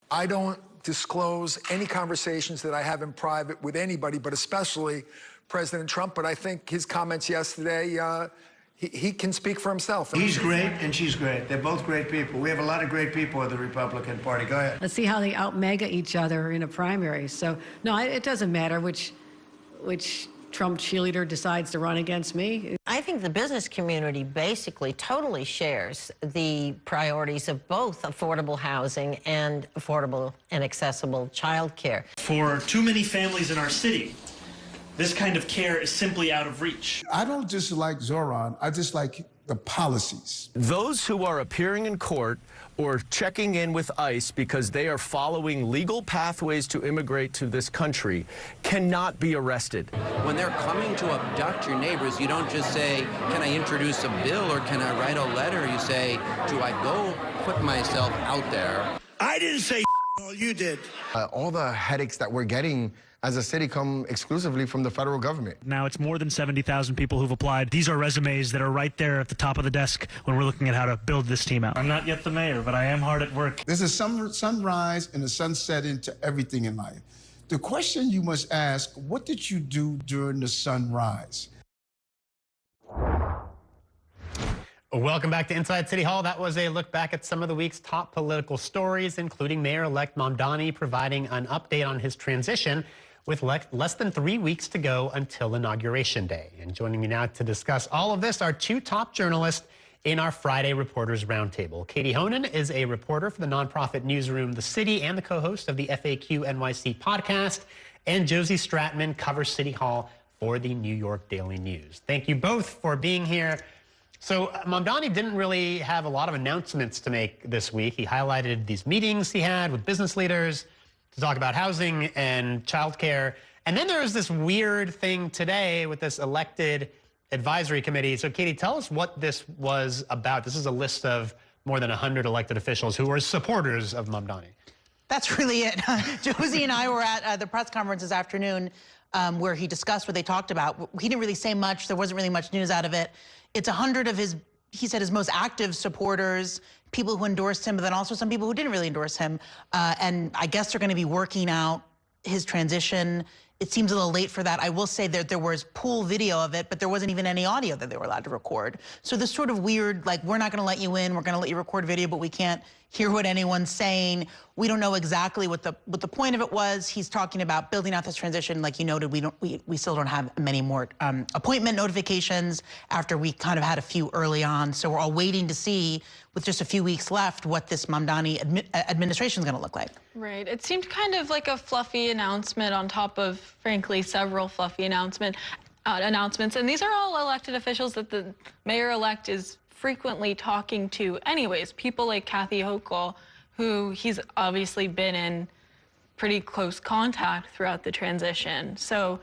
I don't disclose any conversations that I have in private with anybody, but especially President Trump. But I think his comments yesterday, he can speak for himself. He's great and she's great. They're both great people. We have a lot of great people in the Republican Party. Go ahead. Let's see how they out-mega each other in a primary. So, no, it doesn't matter which Trump cheerleader decides to run against me. I think the business community basically totally shares the priorities of both affordable housing and affordable and accessible child care. For too many families in our city, this kind of care is simply out of reach. I don't just like Zohran. I just like the policies. Those who are appearing in court or checking in with ICE because they are following legal pathways to immigrate to this country cannot be arrested. When they're coming to abduct your neighbors, you don't just say, can I introduce a bill or can I write a letter? You say, do I go put myself out there? I didn't say all you did. All the headaches that we're getting as a city come exclusively from the federal government. Now it's more than 70,000 people who've applied. These are resumes that are right there at the top of the desk when we're looking at how to build this team out. I'm not yet the mayor, but I am hard at work. There's a sunrise and a sunset into everything in life. The question you must ask, what did you do during the sunrise? Welcome back to Inside City Hall. That was a look back at some of the week's top political stories, including Mayor-elect Mamdani providing an update on his transition with less than 3 weeks to go until Inauguration Day. And joining me now to discuss all of this are two top journalists in our Friday Reporters Roundtable. Katie Honan is a reporter for the nonprofit newsroom The City and the co-host of the FAQ NYC podcast. And Josie Stratman covers City Hall for the New York Daily News. Thank you both for being here. So Mamdani didn't really have a lot of announcements to make this week. He highlighted these meetings he had with business leaders to talk about housing and childcare. And then there was this weird thing today with this elected advisory committee. So Katie, tell us what this was about. This is a list of more than 100 elected officials who are supporters of Mamdani. That's really it. Josie and I were at the press conference this afternoon where he discussed what they talked about. He didn't really say much. There wasn't really much news out of it. It's 100 of his, he said, his most active supporters, people who endorsed him, but then also some people who didn't really endorse him. And I guess they're going to be working out his transition. It seems a little late for that. I will say that there was pool video of it, but there wasn't even any audio that they were allowed to record. So this sort of weird, like, we're not going to let you in, we're going to let you record video, but we can't hear what anyone's saying. We don't know exactly what the point of it was. He's talking about building out this transition. Like you noted, we still don't have many more appointment notifications after we kind of had a few early on. So we're all waiting to see, with just a few weeks left, what this Mamdani administration is going to look like. Right. It seemed kind of like a fluffy announcement on top of, frankly, several fluffy announcements. And these are all elected officials that the mayor-elect is frequently talking to anyways. People like Kathy Hochul, who he's obviously been in pretty close contact throughout the transition. So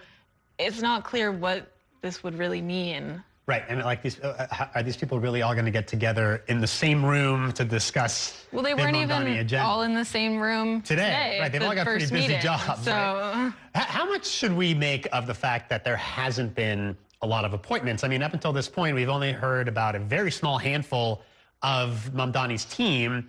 it's not clear what this would really mean. Right, and like these, are these people really all going to get together in the same room to discuss? Well, they weren't even all in the same room today. Right, they've all got pretty busy jobs. So, right? How much should we make of the fact that there hasn't been a lot of appointments? I mean, up until this point, we've only heard about a very small handful of Mamdani's team.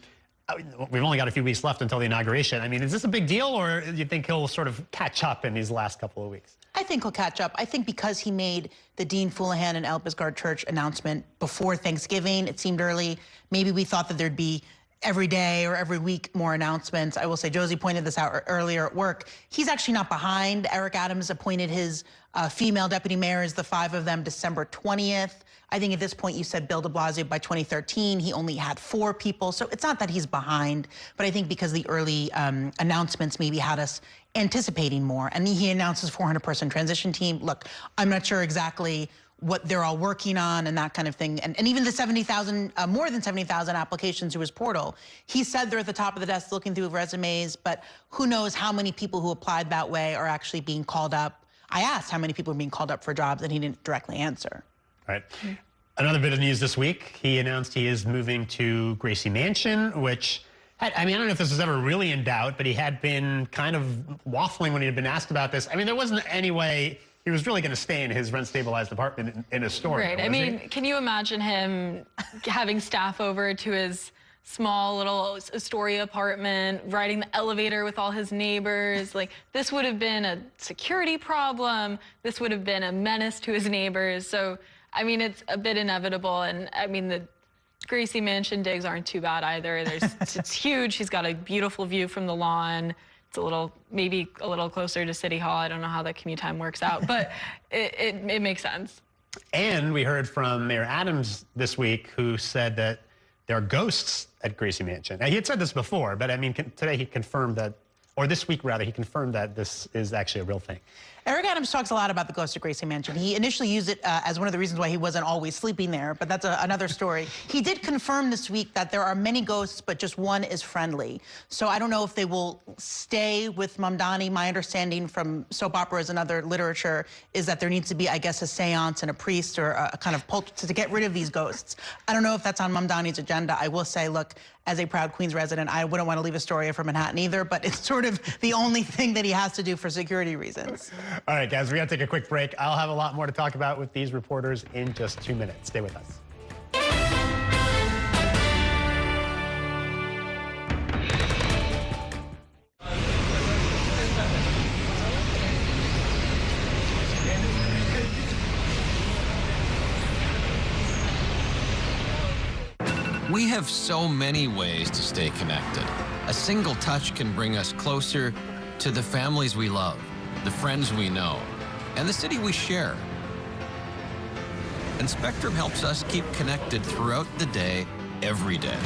We've only got a few weeks left until the inauguration. I mean, is this a big deal, or do you think he'll sort of catch up in these last couple of weeks? I think he'll catch up. I think because he made the Dean Foolahan and Elpisgard Church announcement before Thanksgiving, it seemed early. Maybe we thought that there'd be every day or every week more announcements. I will say, Josie pointed this out earlier at work. He's actually not behind. Eric Adams appointed his female deputy mayors, the 5 of them, December 20th. I think at this point you said Bill de Blasio by 2013, he only had 4 people. So it's not that he's behind, but I think because the early announcements maybe had us anticipating more. And he announced his 400-person transition team. Look, I'm not sure exactly what they're all working on and that kind of thing. And even the 70,000, more than 70,000 applications through his portal, he said they're at the top of the desk looking through resumes, but who knows how many people who applied that way are actually being called up. I asked how many people are being called up for jobs, and he didn't directly answer. All right. Another bit of news this week, he announced he is moving to Gracie Mansion, which, I mean, I don't know if this was ever really in doubt, but he had been kind of waffling when he had been asked about this. I mean, there wasn't any way he was really going to stay in his rent-stabilized apartment in Astoria. Right. I mean, can you imagine him having staff over to his small little Astoria apartment, riding the elevator with all his neighbors? Like, this would have been a security problem. This would have been a menace to his neighbors. So, I mean, it's a bit inevitable. And I mean, the Gracie Mansion digs aren't too bad either. It's huge. He's got a beautiful view from the lawn. It's a little, maybe a little closer to City Hall. I don't know how that commute time works out, but it makes sense. And we heard from Mayor Adams this week, who said that there are ghosts at Gracie Mansion. Now, he had said this before, but I mean, today he confirmed that, or this week rather, he confirmed that this is actually a real thing. Eric Adams talks a lot about the ghost of Gracie Mansion. He initially used it as one of the reasons why he wasn't always sleeping there, but that's another story. He did confirm this week that there are many ghosts, but just one is friendly. So I don't know if they will stay with Mamdani. My understanding from soap operas and other literature is that there needs to be, I guess, a seance and a priest or a kind of to get rid of these ghosts. I don't know if that's on Mamdani's agenda. I will say, look, as a proud Queens resident, I wouldn't want to leave Astoria for Manhattan either, but it's sort of the only thing that he has to do for security reasons. All right, guys, we got to take a quick break. I'll have a lot more to talk about with these reporters in just 2 minutes. Stay with us. We have so many ways to stay connected. A single touch can bring us closer to the families we love, the friends we know, and the city we share. And Spectrum helps us keep connected throughout the day, every day.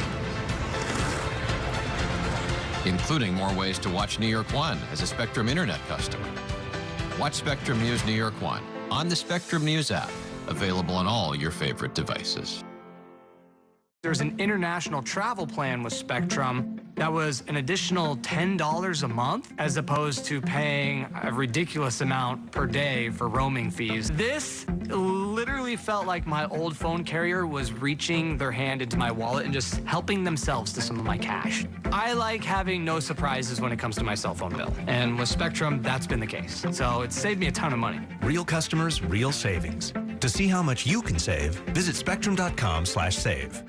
Including more ways to watch New York One as a Spectrum Internet customer. Watch Spectrum News New York One on the Spectrum News app, available on all your favorite devices. There's an international travel plan with Spectrum that was an additional $10 a month, as opposed to paying a ridiculous amount per day for roaming fees. This literally felt like my old phone carrier was reaching their hand into my wallet and just helping themselves to some of my cash. I like having no surprises when it comes to my cell phone bill. And with Spectrum, that's been the case. So it's saved me a ton of money. Real customers, real savings. To see how much you can save, visit spectrum.com/save.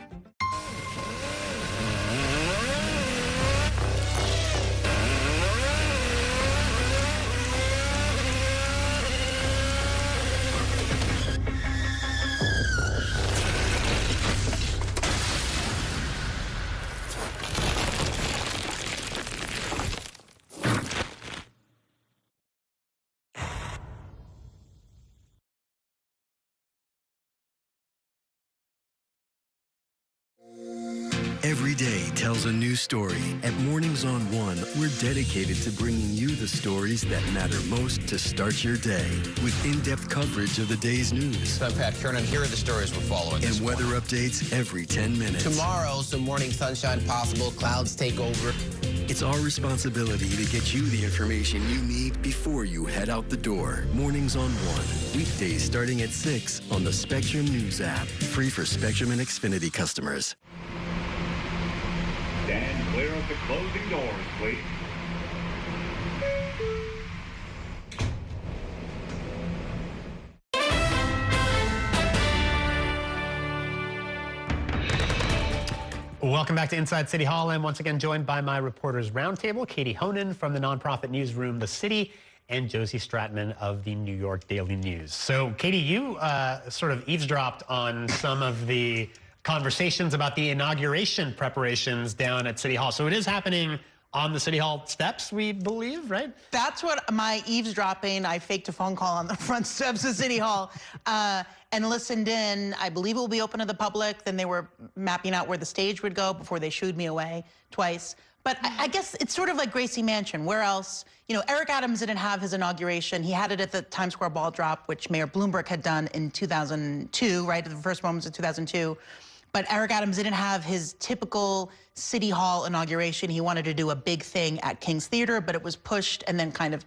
Every day tells a new story. At Mornings on One, we're dedicated to bringing you the stories that matter most to start your day, with in-depth coverage of the day's news. I'm Pat Kernan. Here are the stories we're following. And weather updates every 10 minutes. Tomorrow, some morning sunshine possible. Clouds take over. It's our responsibility to get you the information you need before you head out the door. Mornings on One, weekdays starting at 6 on the Spectrum News app. Free for Spectrum and Xfinity customers. Stand clear of the closing doors, please. Welcome back to Inside City Hall. I'm once again joined by my reporters roundtable, Katie Honan from the nonprofit newsroom The City, and Josie Stratman of the New York Daily News. So, Katie, you sort of eavesdropped on some of the conversations about the inauguration preparations down at City Hall. So it is happening on the City Hall steps, we believe, right? That's what my eavesdropping. I faked a phone call on the front steps of City Hall and listened in. I believe it will be open to the public. Then they were mapping out where the stage would go before they shooed me away twice. But I guess it's sort of like Gracie Mansion. Where else? You know, Eric Adams didn't have his inauguration. He had it at the Times Square ball drop, which Mayor Bloomberg had done in 2002, right? The first moments of 2002. But Eric Adams didn't have his typical City Hall inauguration. He wanted to do a big thing at King's Theater, but it was pushed and then kind of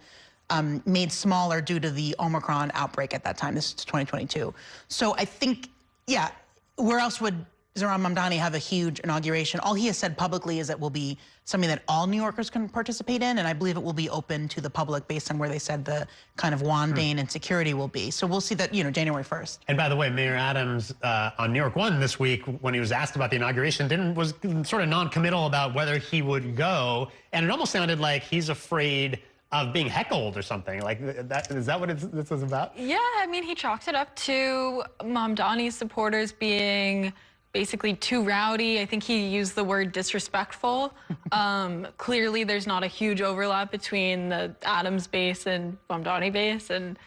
made smaller due to the Omicron outbreak at that time. This is 2022. So I think, yeah, where else would Zohran Mamdani have a huge inauguration? All he has said publicly is that will be something that all New Yorkers can participate in, and I believe it will be open to the public based on where they said the kind of wanding and security will be. So we'll see that, you know, January 1st. And by the way, Mayor Adams on New York One this week, when he was asked about the inauguration, was sort of non-committal about whether he would go, and it almost sounded like he's afraid of being heckled or something. Like, is that what this was about? Yeah, I mean, he chalked it up to Mamdani's supporters being basically too rowdy. I think he used the word disrespectful. Clearly, there's not a huge overlap between the Adams base and Mamdani base, and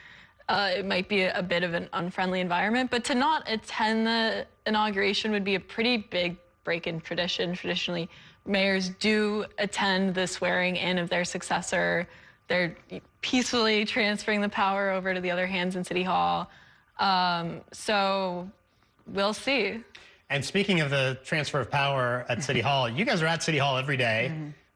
it might be a bit of an unfriendly environment. But to not attend the inauguration would be a pretty big break in tradition. Traditionally, mayors do attend the swearing in of their successor. They're peacefully transferring the power over to the other hands in City Hall. So we'll see. And speaking of the transfer of power at City Hall, you guys are at City Hall every day.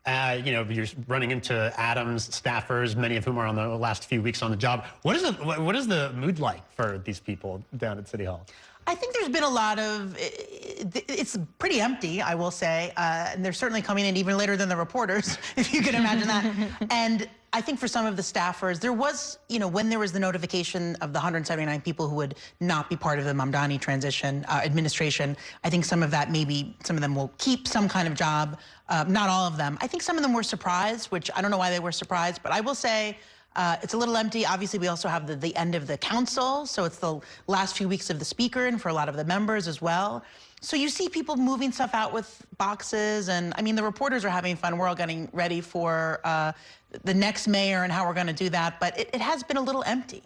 You know, you're running into Adams staffers, many of whom are on the last few weeks on the job. What is the mood like for these people down at City Hall? I think there's been a lot of, it's pretty empty, I will say, and they're certainly coming in even later than the reporters, if you can imagine that. And I think for some of the staffers, there was, you know, when there was the notification of the 179 people who would not be part of the Mamdani transition administration, I think some of that, maybe some of them will keep some kind of job, not all of them. I think some of them were surprised, which I don't know why they were surprised, but I will say, it's a little empty. Obviously, we also have the end of the council, so it's the last few weeks of the speaker and for a lot of the members as well. So you see people moving stuff out with boxes, and I mean, the reporters are having fun. We're all getting ready for the next mayor and how we're going to do that, but it has been a little empty.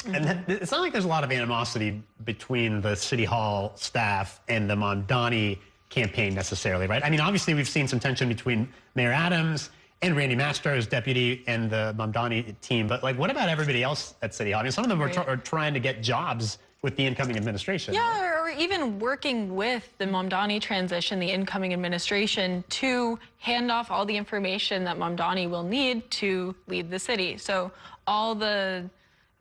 And it's not like there's a lot of animosity between the City Hall staff and the Mamdani campaign necessarily, right? I mean, obviously, we've seen some tension between Mayor Adams and Randy Mastro's deputy and the Mamdani team, but like, what about everybody else at City Hall? I mean, some of them are trying to get jobs with the incoming administration. Yeah, or even working with the Mamdani transition, the incoming administration, to hand off all the information that Mamdani will need to lead the city. So all the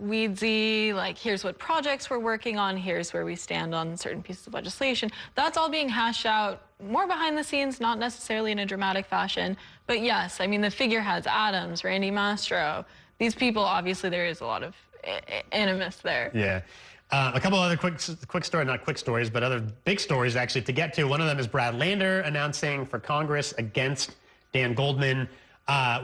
weedsy, like, here's what projects we're working on, here's where we stand on certain pieces of legislation, that's all being hashed out more behind the scenes, not necessarily in a dramatic fashion. But yes, I mean, the figureheads, Adams, Randy Mastro, these people, obviously there is a lot of animus there. Yeah. A couple other quick stories, not quick stories, but other big stories actually to get to. One of them is Brad Lander announcing for Congress against Dan Goldman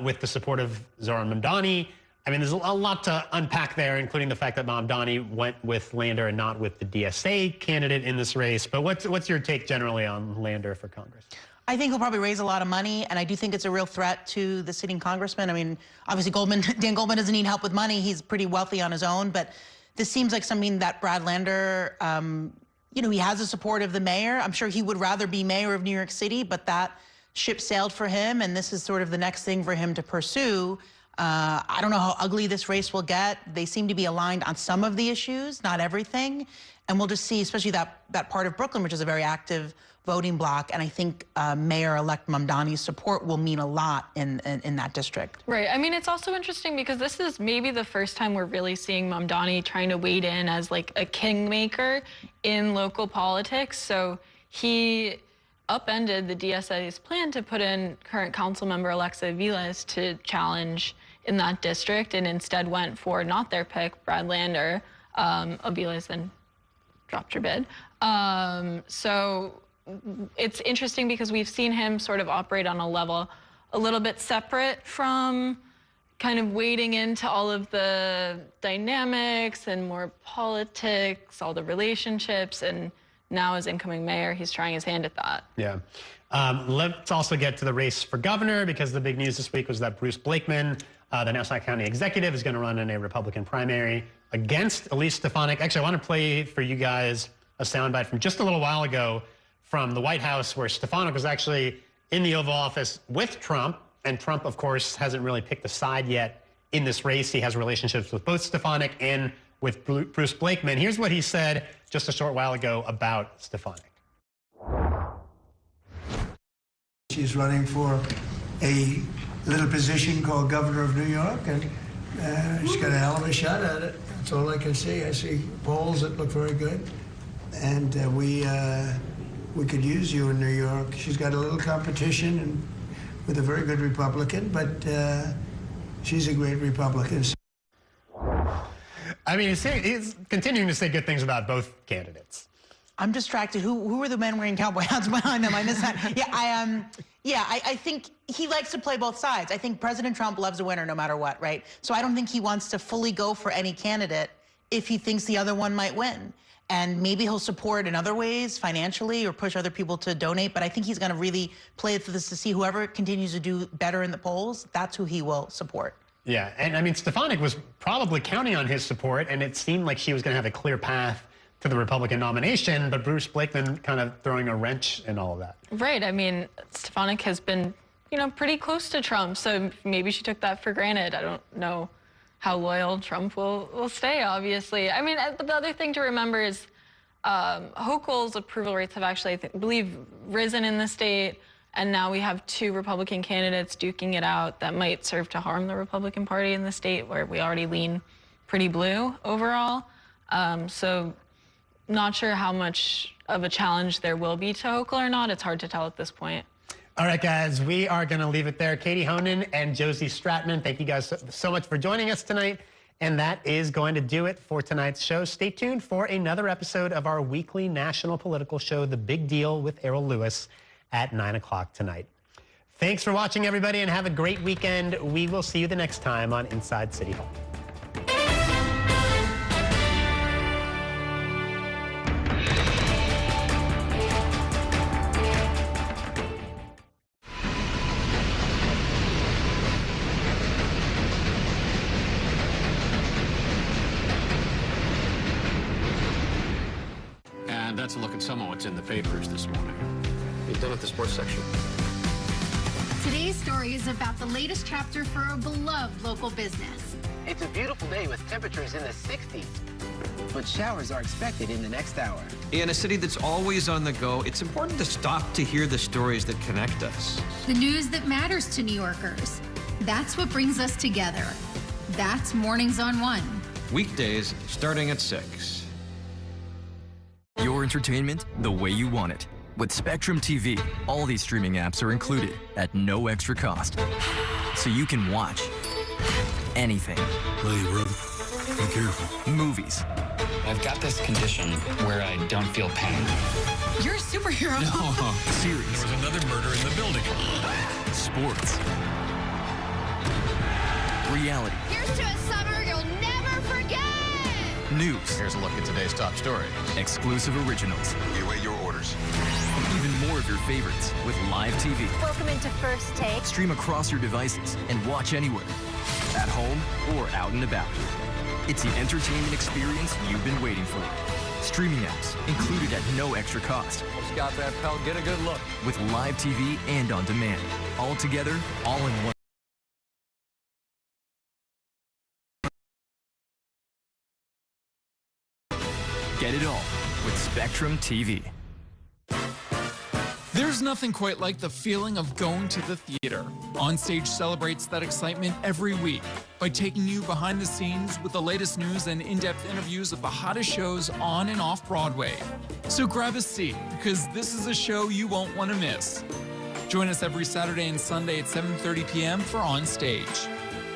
with the support of Zohran Mamdani. I mean, there's a lot to unpack there, including the fact that Mamdani went with Lander and not with the DSA candidate in this race. But what's your take generally on Lander for Congress? I think he'll probably raise a lot of money, and I do think it's a real threat to the sitting congressman. I mean, obviously Dan Goldman doesn't need help with money. He's pretty wealthy on his own, but this seems like something that Brad Lander, you know, he has the support of the mayor. I'm sure he would rather be mayor of New York City, but that ship sailed for him, and this is sort of the next thing for him to pursue. I don't know how ugly this race will get. They seem to be aligned on some of the issues, not everything. And we'll just see, especially that part of Brooklyn, which is a very active voting bloc. And I think Mayor-elect Mamdani's support will mean a lot in that district. Right. I mean, it's also interesting because this is maybe the first time we're really seeing Mamdani trying to wade in as like a kingmaker in local politics. So he upended the DSA's plan to put in current council member Alexa Aviles to challenge in that district, and instead went for not their pick, Brad Lander. Aviles then dropped her bid. So it's interesting because we've seen him sort of operate on a level a little bit separate from kind of wading into all of the dynamics and more politics, all the relationships, and now as incoming mayor, he's trying his hand at that. Yeah. Let's also get to the race for governor, because the big news this week was that Bruce Blakeman, the Nassau County executive, is going to run in a Republican primary against Elise Stefanik. Actually, I want to play for you guys a soundbite from just a little while ago from the White House, where Stefanik was actually in the Oval Office with Trump. And Trump, of course, hasn't really picked a side yet in this race. He has relationships with both Stefanik and with Bruce Blakeman. Here's what he said just a short while ago about Stefanik. She's running for a little position called governor of New York, and she's got a hell of a shot at it. That's all I can see. I see polls that look very good, and we could use you in New York. She's got a little competition and with a very good Republican, but she's a great Republican. I mean, he's continuing to say good things about both candidates. I'm distracted. Who are the men wearing cowboy hats behind them? I missed that. Yeah, I think he likes to play both sides. I think President Trump loves a winner no matter what, right? So I don't think he wants to fully go for any candidate if he thinks the other one might win. And maybe he'll support in other ways, financially, or push other people to donate. But I think he's going to really play for this to see whoever continues to do better in the polls, that's who he will support. Yeah, and I mean, Stefanik was probably counting on his support, and it seemed like she was going to have a clear path to the Republican nomination, but Bruce Blakeman kind of throwing a wrench in all of that. Right. I mean, Stefanik has been, pretty close to Trump, so maybe she took that for granted. I don't know how loyal Trump will stay, obviously. I mean, the other thing to remember is Hochul's approval rates have actually, I believe, risen in the state, and now we have 2 Republican candidates duking it out that might serve to harm the Republican Party in the state, where we already lean pretty blue overall. So not sure how much of a challenge there will be to Hochul or not. It's hard to tell at this point. All right, guys, we are going to leave it there. Katie Honan and Josie Stratman, thank you guys so much for joining us tonight. And that is going to do it for tonight's show. Stay tuned for another episode of our weekly national political show, The Big Deal with Errol Lewis, at 9 o'clock tonight. Thanks for watching, everybody, and have a great weekend. We will see you the next time on Inside City Hall. And that's a look at some of what's in the papers this morning. You've done with the sports section. Today's story is about the latest chapter for a beloved local business. It's a beautiful day with temperatures in the 60s, but showers are expected in the next hour. In a city that's always on the go, it's important to stop to hear the stories that connect us. The news that matters to New Yorkers. That's what brings us together. That's Mornings on One. Weekdays starting at 6. Your entertainment the way you want it. With Spectrum TV, all these streaming apps are included at no extra cost. So you can watch anything. Hey, brother. Be careful. Movies. I've got this condition where I don't feel pain. You're a superhero. No. Series. There was another murder in the building. Sports. Reality. Here's to a summer you'll never forget. News. Here's a look at today's top stories. Exclusive originals. You await your orders. Even more of your favorites with live TV. Welcome into First Take. Stream across your devices and watch anywhere. At home or out and about. It's the entertainment experience you've been waiting for. Streaming apps included at no extra cost. Just got that, pal. Get a good look. With live TV and on demand. All together, all in one. Get it all with Spectrum TV. There's nothing quite like the feeling of going to the theater. Onstage celebrates that excitement every week by taking you behind the scenes with the latest news and in-depth interviews of the hottest shows on and off Broadway. So grab a seat, because this is a show you won't want to miss. Join us every Saturday and Sunday at 7:30 p.m. for Onstage.